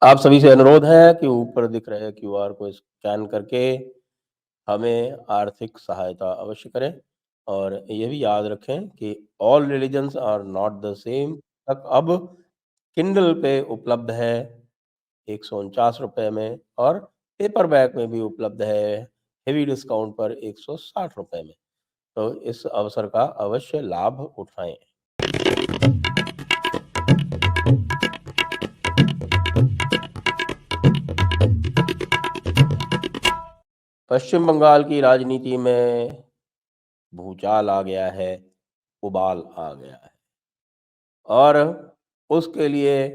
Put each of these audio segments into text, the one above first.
आप सभी से अनुरोध है कि ऊपर दिख रहे क्यूआर को स्कैन करके हमें आर्थिक सहायता अवश्य करें और ये भी याद रखें कि all religions are not the same तक अब किंडल पे उपलब्ध है ₹149 में और पेपरबैक में भी उपलब्ध है हेवी डिस्काउंट पर ₹160 में। तो इस अवसर का अवश्य लाभ उठाएँ। पश्चिम बंगाल की राजनीति में भूचाल आ गया है, उबाल आ गया है और उसके लिए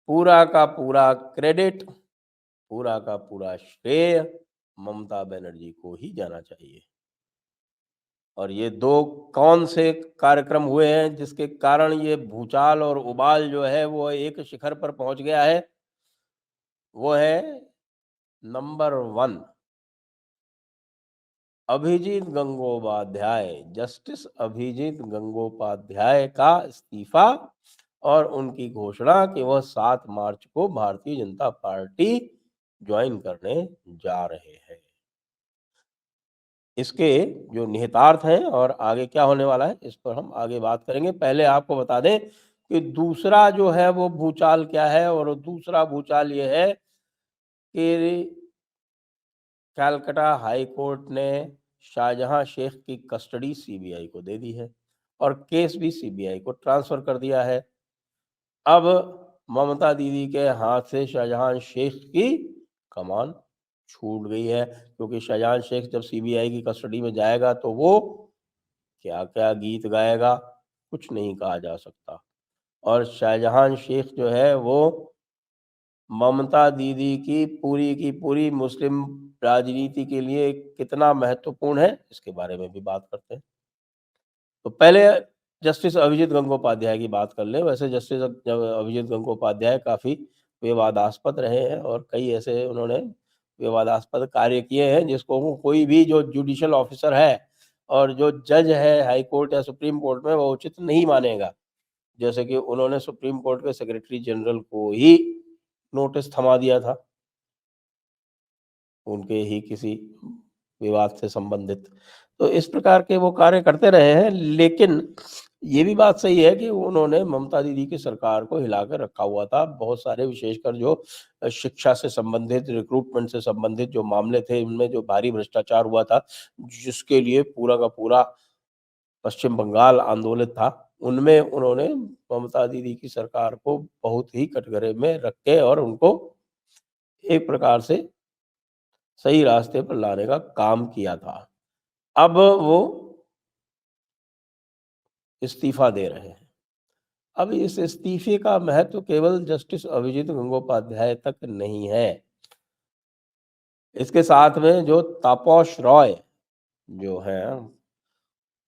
पूरा का पूरा क्रेडिट, पूरा का पूरा श्रेय ममता बनर्जी को ही जाना चाहिए। और ये 2 कौन से कार्यक्रम हुए हैं जिसके कारण ये भूचाल और उबाल जो है वो एक शिखर पर पहुँच गया है, वो है नंबर 1 अभिजीत गंगोपाध्याय, जस्टिस अभिजीत गंगोपाध्याय का इस्तीफा और उनकी घोषणा कि वह 7 मार्च को भारतीय जनता पार्टी ज्वाइन करने जा रहे हैं। इसके जो निहितार्थ हैं और आगे क्या होने वाला है, इस पर हम आगे बात करेंगे। पहले आपको बता दें कि दूसरा जो है वो भूचाल क्या है और दूसरा भूचाल ये है कि कलकत्ता हाई कोर्ट ने शाहजहां शेख की कस्टडी सीबीआई को दे दी है और केस भी सीबीआई को ट्रांसफर कर दिया है। अब ममता दीदी के हाथ से शाहजहां शेख की कमान छूट गई है क्योंकि शाहजहां शेख जब सीबीआई की कस्टडी में जाएगा तो वो क्या-क्या गीत गाएगा, कुछ नहीं कहा जा सकता। और शाहजहां शेख जो है वो ममता दीदी की पूरी मुस्लिम राजनीति के लिए कितना महत्वपूर्ण है, इसके बारे में भी बात करते हैं। तो पहले जस्टिस अभिजीत गंगोपाध्याय की बात कर लें। वैसे जस्टिस अभिजीत गंगोपाध्याय काफ़ी विवादास्पद रहे हैं और कई ऐसे उन्होंने विवादास्पद कार्य किए हैं जिसको कोई भी जो जुडिशियल ऑफिसर है और जो जज है हाई कोर्ट या सुप्रीम कोर्ट में वो उचित नहीं मानेगा। जैसे कि उन्होंने सुप्रीम कोर्ट के सेक्रेटरी जनरल को ही नोटिस थमा दिया था, उनके ही किसी विवाद से संबंधित। तो इस प्रकार के वो कार्य करते रहे हैं, लेकिन ये भी बात सही है कि उन्होंने ममता दीदी की सरकार को हिला कर रखा हुआ था। बहुत सारे विशेषकर जो शिक्षा से संबंधित, रिक्रूटमेंट से संबंधित जो मामले थे, उनमें जो भारी भ्रष्टाचार हुआ था, जिसके लिए पूरा का पूरा पश्चिम बंगाल आंदोलित था, उनमें उन्होंने ममता दीदी की सरकार को बहुत ही कटघरे में रख के और उनको एक प्रकार से सही रास्ते पर लाने का काम किया था। अब वो इस्तीफ़ा दे रहे हैं। अब इस इस्तीफ़े का महत्व केवल जस्टिस अभिजीत गंगोपाध्याय तक नहीं है। इसके साथ में जो तापस रॉय जो हैं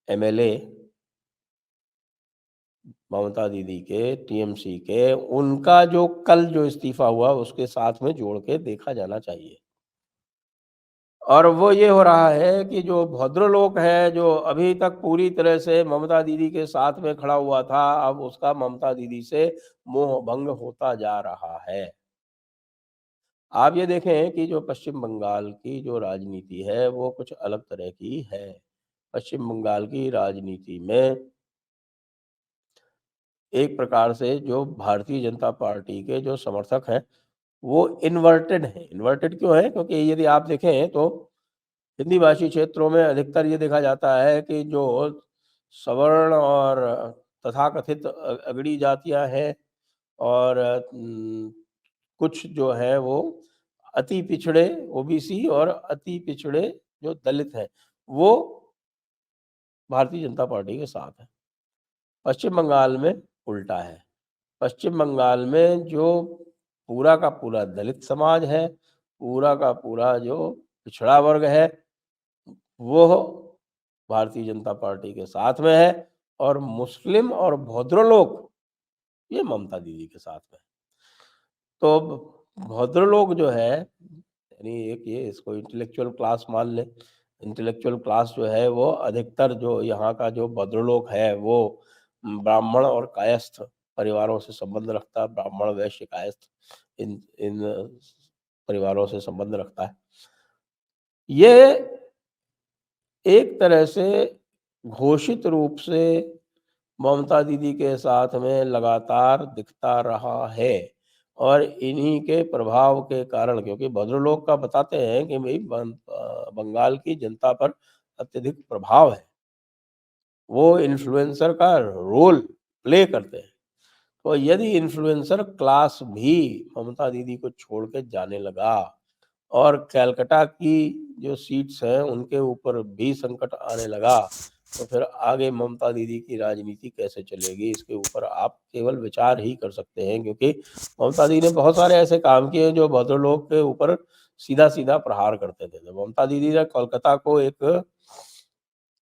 एमएलए ममता दीदी के, टीएमसी के, उनका जो कल जो इस्तीफ़ा हुआ उसके साथ में जोड़ के देखा जाना चाहिए। और वो ये हो रहा है कि जो भद्रलोक है, जो अभी तक पूरी तरह से ममता दीदी के साथ में खड़ा हुआ था, अब उसका ममता दीदी से मोह भंग होता जा रहा है। आप ये देखें कि जो पश्चिम बंगाल की जो राजनीति है, वो कुछ अलग तरह की है। पश्चिम बंगाल की राजनीति में एक प्रकार से जो भारतीय जनता पार्टी के जो समर्थक हैं, वो इन्वर्टेड हैं। इन्वर्टेड क्यों हैं? क्योंकि यदि आप देखें तो हिंदी भाषी क्षेत्रों में अधिकतर ये देखा जाता है कि जो सवर्ण और तथाकथित अगड़ी जातियाँ हैं और कुछ जो है वो अति पिछड़े ओबीसी और अति पिछड़े जो दलित हैं, वो भारतीय जनता पार्टी के साथ हैं। पश्चिम बंगाल में उल्टा है। पश्चिम बंगाल में जो पूरा का पूरा दलित समाज है, पूरा का पूरा जो पिछड़ा वर्ग है, वो भारतीय जनता पार्टी के साथ में है और मुस्लिम और भद्रलोक ये ममता दीदी के साथ में है। तो भद्रलोक जो है यानी एक ये इसको इंटेलेक्चुअल क्लास मान लें। इंटेलेक्चुअल क्लास जो है वो अधिकतर जो यहाँ का जो भद्रलोक है वो ब्राह्मण और कायस्थ परिवारों से संबंध रखता है, ब्राह्मण, वैश्य, कायस्थ इन इन परिवारों से संबंध रखता है। ये एक तरह से घोषित रूप से ममता दीदी के साथ में लगातार दिखता रहा है और इन्हीं के प्रभाव के कारण, क्योंकि भद्रलोक का बताते हैं कि भई बंगाल की जनता पर अत्यधिक प्रभाव है। वो इन्फ्लुएंसर का रोल प्ले करते हैं। तो यदि इन्फ्लुएंसर क्लास भी ममता दीदी को छोड़ के जाने लगा और कलकत्ता की जो सीट्स हैं उनके ऊपर भी संकट आने लगा, तो फिर आगे ममता दीदी की राजनीति कैसे चलेगी, इसके ऊपर आप केवल विचार ही कर सकते हैं। क्योंकि ममता दीदी ने बहुत सारे ऐसे काम किए जो भद्रलोक के ऊपर सीधा-सीधा प्रहार करते थे। तो ममता दीदी ने कोलकाता को एक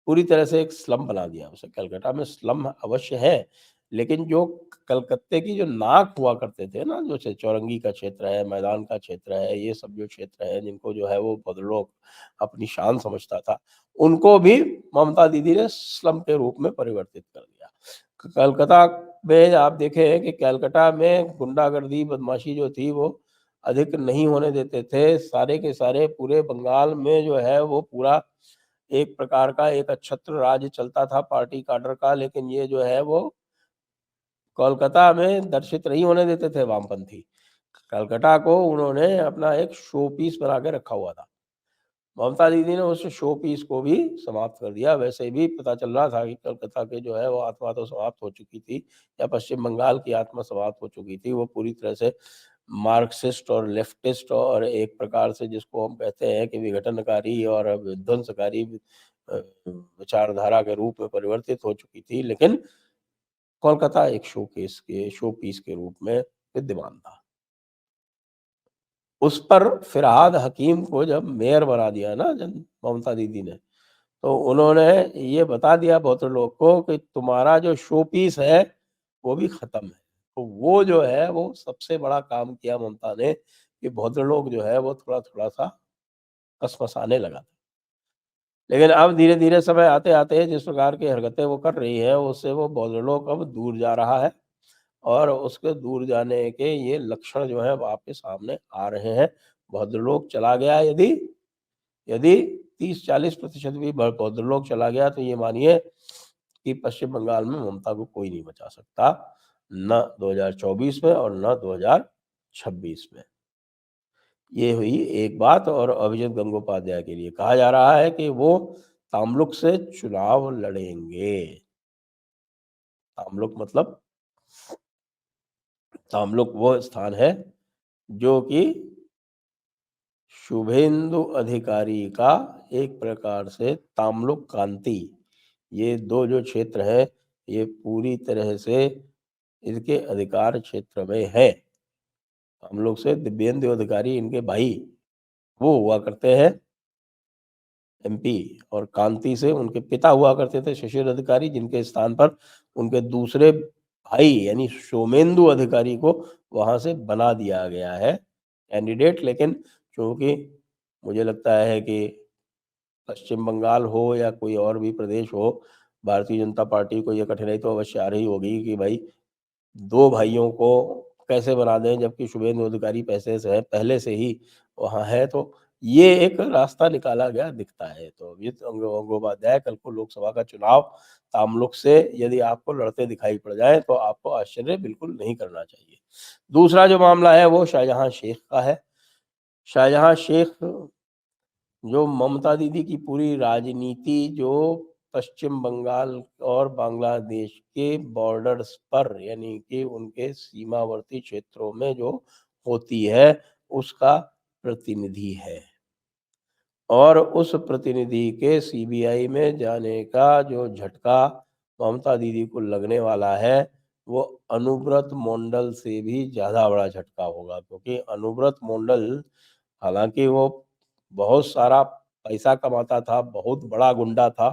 पूरी तरह से एक स्लम बना दिया उसे। कलकत्ता में स्लम अवश्य है, लेकिन जो कलकत्ते की जो नाक हुआ करते थे ना, जैसे चौरंगी का क्षेत्र है, मैदान का क्षेत्र है, ये सब जो क्षेत्र है जिनको जो है वो भद्रलोक अपनी शान समझता था, उनको भी ममता दीदी ने स्लम के रूप में परिवर्तित कर दिया। कलकत्ता में आप देखें कि कलकत्ता में गुंडागर्दी, बदमाशी जो थी वो अधिक नहीं होने देते थे। सारे के सारे पूरे बंगाल में जो है वो पूरा एक प्रकार का एक अच्छत्र राज्य चलता था पार्टी काडर का, लेकिन ये जो है वो कोलकाता में दर्शित नहीं होने देते थे वामपंथी। कलकत्ता को उन्होंने अपना एक शो पीस बना के रखा हुआ था। ममता दीदी ने उस शो पीस को भी समाप्त कर दिया। वैसे भी पता चल रहा था कि कलकत्ता के जो है वो आत्मा तो समाप्त हो चुकी थी, या पश्चिम बंगाल की आत्मा समाप्त हो चुकी थी। वो पूरी तरह से मार्क्सिस्ट और लेफ्टिस्ट और एक प्रकार से जिसको हम कहते हैं कि विघटनकारी और विध्वंसकारी विचारधारा के रूप में परिवर्तित हो चुकी थी। लेकिन कोलकाता एक शो पीस के रूप में विद्यमान था। उस पर फिरहाद हकीम को जब मेयर बना दिया ना जन ममता दीदी ने, तो उन्होंने ये बता दिया बहुत लोग को कि तुम्हारा जो शो पीस है वो भी खत्म है। तो वो जो है वो सबसे बड़ा काम किया ममता ने कि भद्रलोक जो है वो थोड़ा-थोड़ा सा कसमसाने लगा। लेकिन अब धीरे-धीरे समय आते-आते जिस प्रकार की हरकतें वो कर रही है, उससे वो भद्रलोक अब दूर जा रहा है और उसके दूर जाने के ये लक्षण जो हैं वो आपके सामने आ रहे हैं। भद्रलोक चला गया यदि यदि 30-40% भी भद्रलोक चला गया तो ये मानिए कि पश्चिम बंगाल में ममता को कोई नहीं बचा सकता, ना 2024 में और ना 2026 में। ये हुई एक बात। और अभिजीत गंगोपाध्याय के लिए कहा जा रहा है कि वो तमलुक से चुनाव लड़ेंगे। तमलुक मतलब तमलुक वो स्थान है जो कि शुभेंदु अधिकारी का एक प्रकार से तमलुक कांति, ये 2 जो क्षेत्र है ये पूरी तरह से इनके अधिकार क्षेत्र में है। हम लोग से दिव्येंदु अधिकारी इनके भाई वो हुआ करते हैं एमपी, और कांति से उनके पिता हुआ करते थे शिशिर अधिकारी, जिनके स्थान पर उनके दूसरे भाई यानी सोमेंदु अधिकारी को वहां से बना दिया गया है कैंडिडेट। लेकिन चूंकि मुझे लगता है कि पश्चिम बंगाल हो या कोई और भी प्रदेश हो, भारतीय जनता पार्टी को यह कठिनाई तो अवश्य आ रही होगी कि भाई 2 भाइयों को कैसे बना दें, जबकि शुभेंदु अधिकारी पैसे से है पहले से ही वहाँ है। तो ये एक रास्ता निकाला गया दिखता है। तो अभिजीत गंगोपाध्याय कल को लोकसभा का चुनाव तमलुक से यदि आपको लड़ते दिखाई पड़ जाए तो आपको आश्चर्य बिल्कुल नहीं करना चाहिए। दूसरा जो मामला है वो शाहजहां शेख का है। शाहजहां शेख जो ममता दीदी की पूरी राजनीति जो पश्चिम बंगाल और बांग्लादेश के बॉर्डर्स पर यानी कि उनके सीमावर्ती क्षेत्रों में जो होती है उसका प्रतिनिधि है। और उस प्रतिनिधि के सीबीआई में जाने का जो झटका ममता दीदी को लगने वाला है वो अनुव्रत मंडल से भी ज़्यादा बड़ा झटका होगा। क्योंकि अनुव्रत मंडल हालांकि वो बहुत सारा पैसा कमाता था, बहुत बड़ा गुंडा था,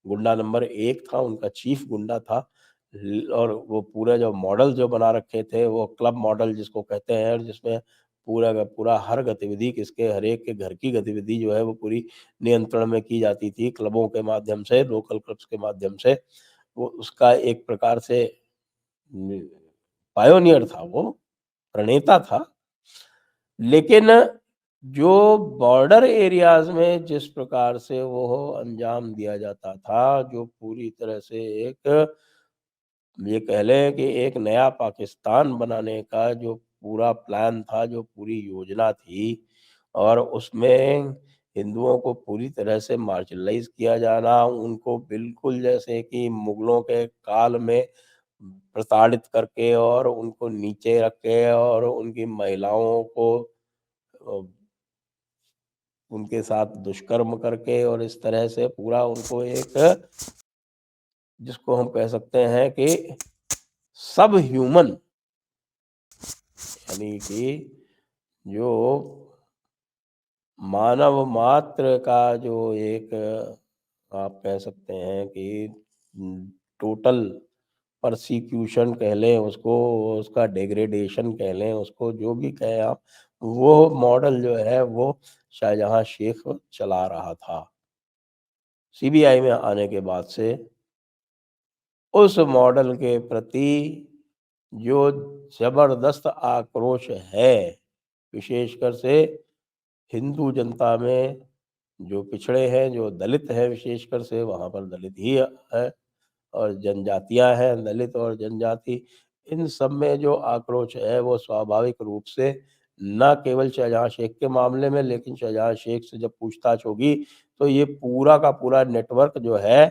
गुंडा नंबर 1 था, उनका चीफ गुंडा था। और वो पूरा जो मॉडल जो बना रखे थे वो क्लब मॉडल जिसको कहते हैं, और जिसमें पूरा का पूरा हर गतिविधि किसके हर एक के घर की गतिविधि जो है वो पूरी नियंत्रण में की जाती थी क्लबों के माध्यम से, लोकल क्लब्स के माध्यम से। वो उसका एक प्रकार से पायोनियर था वो। प्रणेता था। लेकिन जो बॉर्डर एरियाज़ में जिस प्रकार से वो अंजाम दिया जाता था, जो पूरी तरह से एक ये कह लें कि एक नया पाकिस्तान बनाने का जो पूरा प्लान था, जो पूरी योजना थी और उसमें हिंदुओं को पूरी तरह से मार्जिनलाइज़ किया जाना, उनको बिल्कुल जैसे कि मुगलों के काल में प्रताड़ित करके और उनको नीचे रख के और उनकी महिलाओं को अ, उनके साथ दुष्कर्म करके और इस तरह से पूरा उनको एक जिसको हम कह सकते हैं कि सब ह्यूमन यानी कि जो मानव मात्र का जो एक आप कह सकते हैं कि टोटल परसिक्यूशन कह लें उसको, उसका डिग्रेडेशन कह लें उसको, जो भी कहें आप, वो मॉडल जो है वो शाहजहाँ शेख चला रहा था। सीबीआई में आने के बाद से उस मॉडल के प्रति जो ज़बरदस्त आक्रोश है, विशेषकर से हिंदू जनता में जो पिछड़े हैं, जो दलित हैं विशेषकर से वहाँ पर दलित ही है और जनजातियाँ हैं, दलित और जनजाति, इन सब में जो आक्रोश है वो स्वाभाविक रूप से ना केवल शाहजहाँ शेख के मामले में लेकिन शाहजहाँ शेख से जब पूछताछ होगी, तो ये पूरा का पूरा नेटवर्क जो है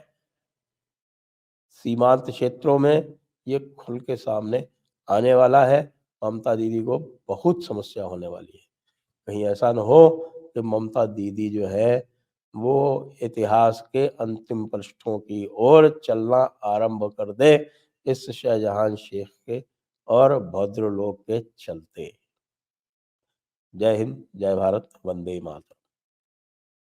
सीमांत क्षेत्रों में ये खुल के सामने आने वाला है। ममता दीदी को बहुत समस्या होने वाली है। कहीं ऐसा ना हो कि ममता दीदी जो है वो इतिहास के अंतिम पृष्ठों की ओर चलना आरंभ कर दे इस शाहजहां शेख के और भद्रलोक के चलते। जय हिंद, जय भारत, वंदे मातरम।